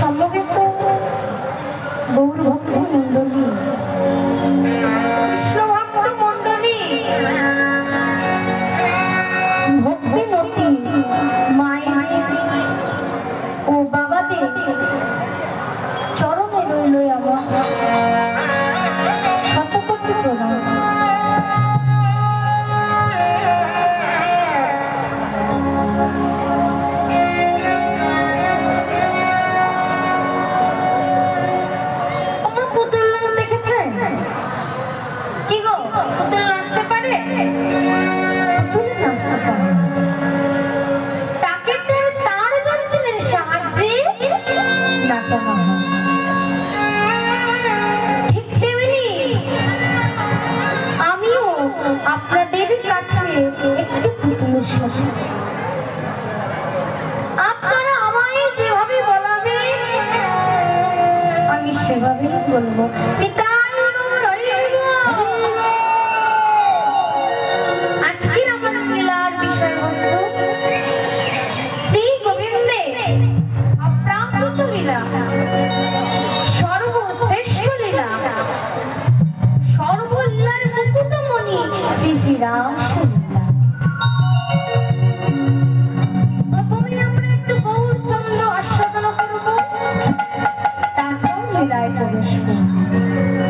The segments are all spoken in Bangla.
সমবেত গৌর ভক্ত মন্ডলী, কৃষ্ণ ভক্ত মন্ডলী, ভক্তিমতী মায়ের ও বাবাদের চরণে রইল আমার শতকোটি প্রণাম। আপনাদের কাছে একটু পুতুলের সাথে আপনারা আমায় যেভাবে বলাবে আমি সেভাবেই বলবো। আজকের আমার লীলার বিষয়বস্তু শ্রী গোবিন্দের অপ্রাকৃত লীলা, সর্বশ্রেষ্ঠ লীলা, সর্বলীলার মুকুটমণি শ্রী শ্রীরাম। প্রথমে আমরা একটু গৌরচন্দ্র আস্বাদন করব, তারপর লীলায় প্রবেশ করব।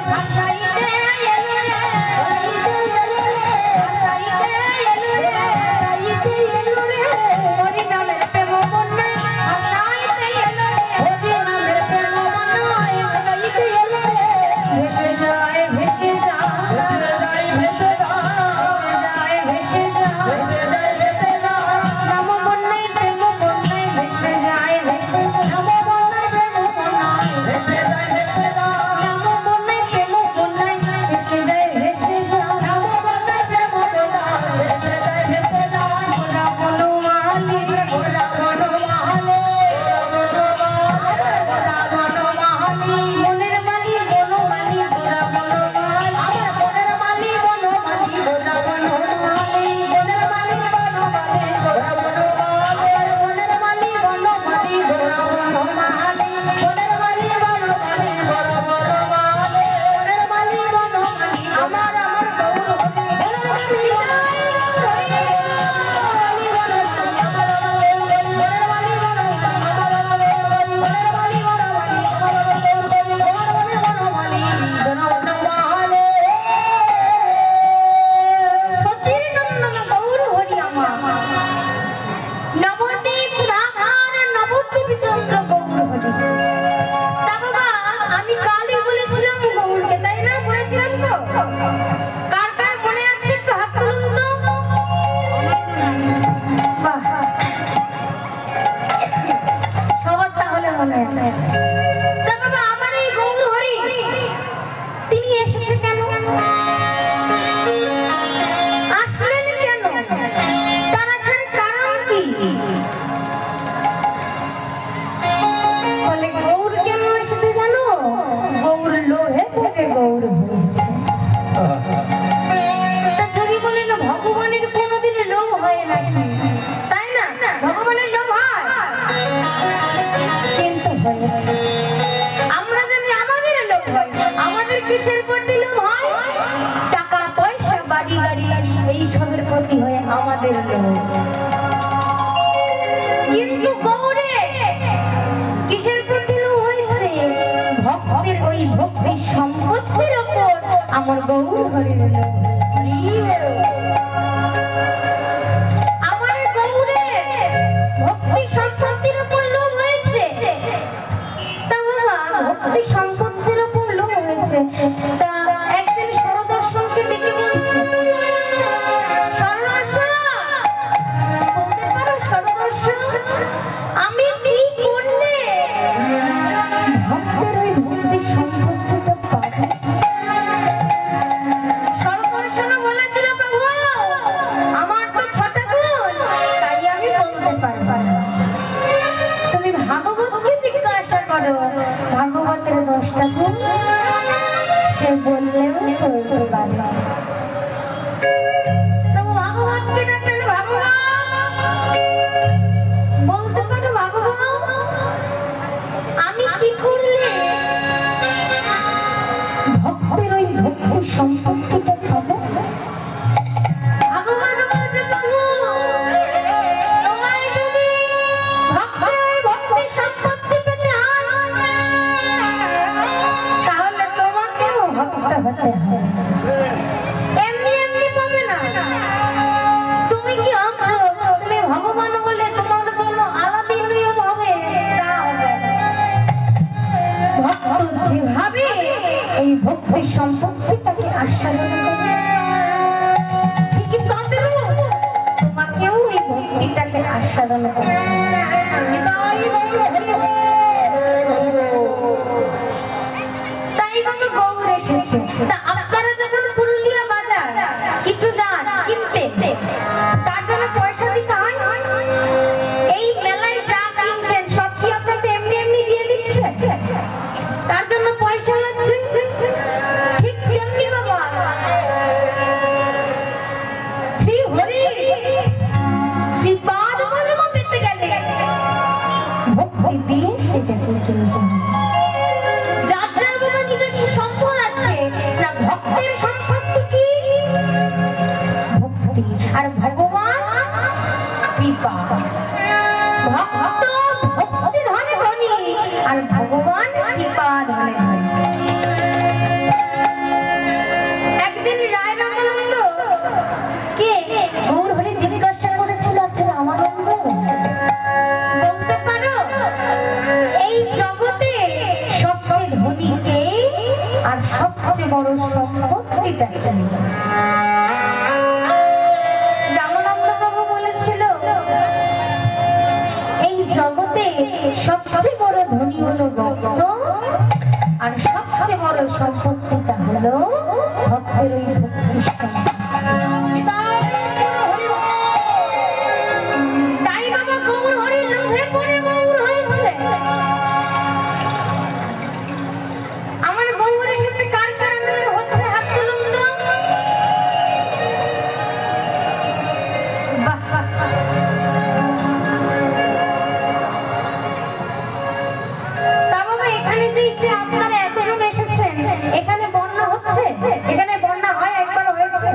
ভাষাই কিসের প্রতি লোভ হয়? টাকা পয়সা বাড়ি গাড়ি এই সবের প্রতি হয় আমাদের লোভ। কিন্তু গৌরে কিসের প্রতি লোভ হয়েছে? ভক্তের ওই ভক্তি সম্পত্তির ওপর আমার গৌর হরির লোভ। আমার গৌরে ভক্তি সম্পত্তির ওপর লোভ হয়েছে। তা বাবা ভক্তি সম্পত্তির ওপর লোভ হয়েছে, তা একদিন সরদর্শনকে ডেকে বলছে, সরদর্শন, বলতে পারো সরদর্শন, আমি কি করলে ভক্তের ওই ভক্তি সম্পত্তিটা পাবো? সরদর্শন বলেছিল, প্রভু আমার তো 6টা গুণ, তাই আমি বলতে পারবো না। তুমি ভাগবতকে জিজ্ঞাসা করো, ভাগবতের 10টা গুণ সে বললেও বলতে পারবে। প্রভু ভাগবতকে ডাকলেন, ভাগবত বলতে পারো, ভাগবত আমি কি করলে ভক্তের ওই ভক্তি সম্পত্তিটা পাবো? ভগবান বলছে, প্রভু তোমায় যদি ভক্তের ওই ভক্তি সম্পত্তি পেতে হয় তাহলে তোমাকেও ভক্ত হতে হবে। এমনি এমনি পাবে না। তুমি কি ভাবছো তুমি ভগবান বলে তোমার জন্য আলাদা নিয়ম হবে? তা হবে না। ভক্ত যেভাবে এই ভক্তি সম্পত্তিটাকে আস্বাদন করে ঠিকই তদ্রূপ তোমাকেও এই ভক্তিটাকে আস্বাদন করতে হবে। তাই বাবা গৌর এসেছে। তা আপনারা যখন পুরুলিয়া বাজার কিছু যান কিনতে, তার জন্য পয়সা দিতে হয়। এই মেলায় যা কিনছেন সব কি আপনাকে এমনি এমনি দিয়ে দিচ্ছে? তার জন্য পয়সা লাগছে। ঠিক তেমনি বাবা শ্রী হরি শ্রীপাদ পদ্ম পেতে গেলে ভক্তি দিয়ে সেটাকে কিনতে হবে। যার যার বাবা নিজস্ব সম্পদ আছে, না ভক্তের সম্পত্তি কি? ভক্তি। আর ভগবান কৃপা। ভক্ত ভক্তি ধনে ধনী, আর ভগবান কৃপা ধনে ধনী। একদিন রায় রামানন্দ কে গৌর হরি জিজ্ঞাসা করেছিল, আসলে রামানন্দ বলতে পারো এই জগতে সবচেয়ে ধনী কে আর সবচেয়ে বড় সম্পত্তিটা কি? রামানন্দ বাবু বলেছিল এই জগতে সবচেয়ে বড় ধনী হলো ভক্ত, আর সবচেয়ে বড় সম্পত্তিটা হলো ভক্তের ওই ভক্তি সম্পত্তি। তাই বাবা গৌর হরি লোভে পড়ে গৌর হয়েছে। আমার গৌরের সাথে কার কার আনন্দ হচ্ছে? হাত তুলুন তো। বাহ বাহ। তা বাবা এখানে যে আপনারা এতজন এসেছেন, এখানে বন্যা হচ্ছে? এখানে বন্যা হয়? একবার হয়েছে?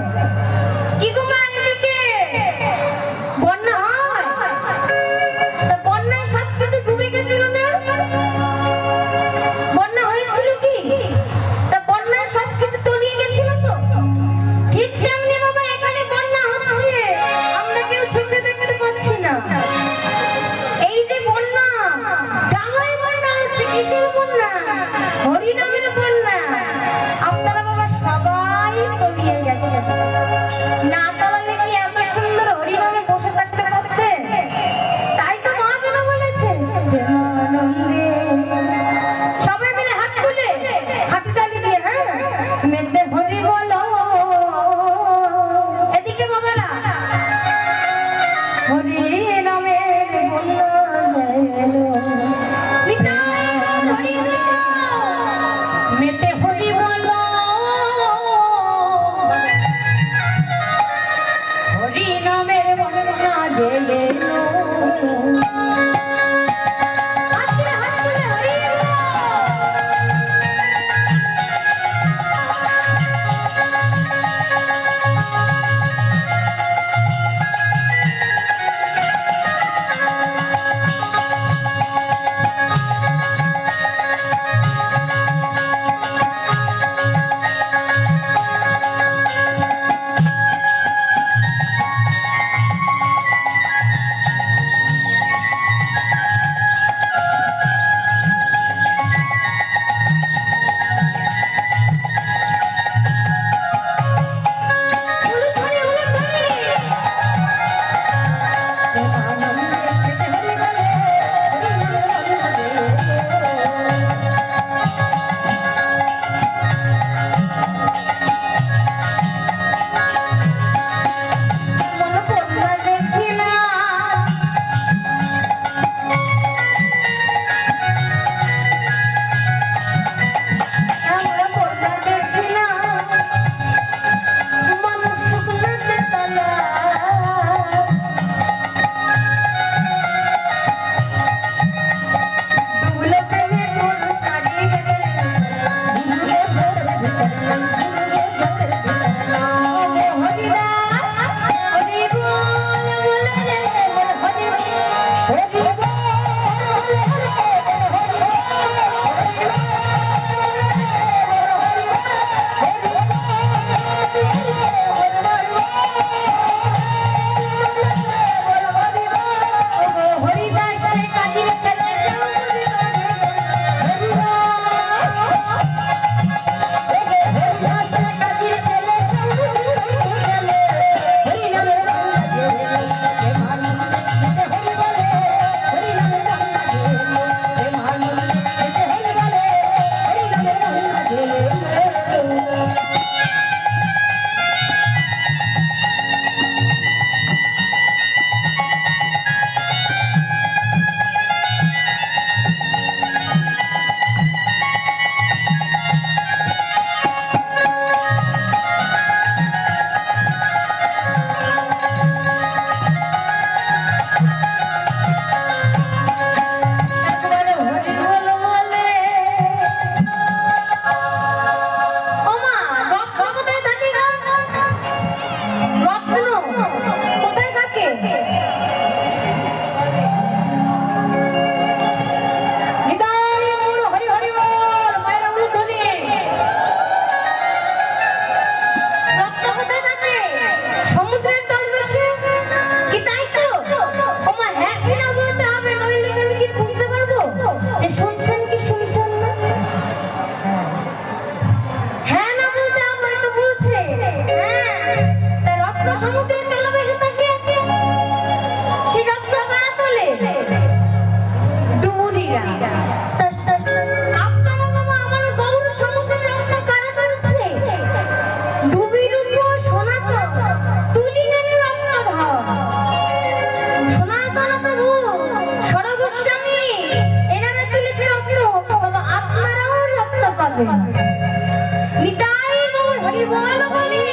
নিতাই গৌর হরি বল বলে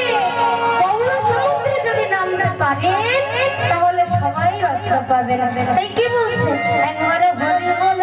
গৌর সমুদ্রে যদি নামতে পারেন তাহলে সবাই রত্ন পাবেন। তাই কি বলছে একবারে হরি বল